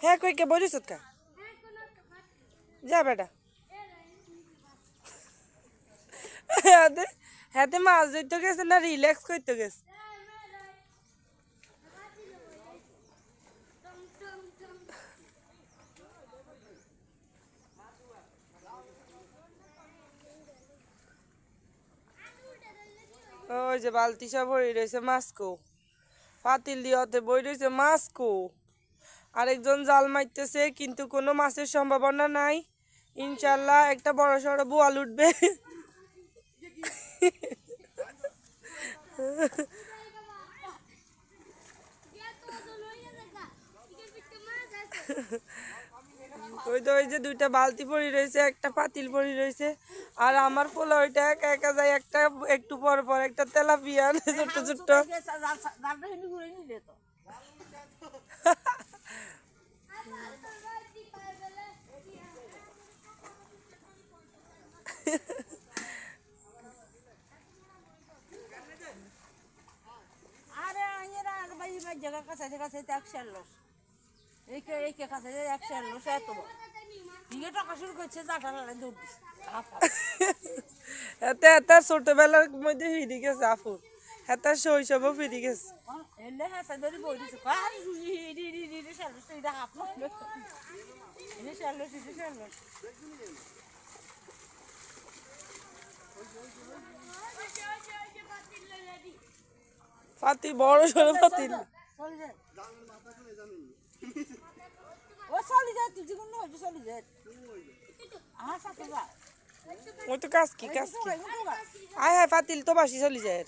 হ্যাঁ কই কে বলিস কা যা বেটা হাতে মাছ ধরতে গেছে না রিল্যাক্স করতে গেছে ওই যে বালতি সব ভরে রয়েছে মাস্কো পাতিল দিয়েতে বই রয়েছে মাস্কো আরেকজন জাল মারতেছে কিন্তু কোনো মাছের সম্ভাবনা নাই ইনশাল্লাহ একটা বড় সড়ো বোয়াল উঠবে ওই যে দুইটা বালতি পড়ি রয়েছে একটা পাতিল পড়ি রয়েছে আর আমার পোলা ওইটা একা একা যায় একটা একটু পর পর একটা তেলাপিয়া ছোট্ট ছোট্ট তার ছোটবেলার মধ্যে ফিরে গেছে আফু তার শৈশবও ফিরে গেছে পাতি বড় সড়ো পাতিল ওই তো কাজকি আয় হ্যাঁ পাতিল তো বাসি চলি যায়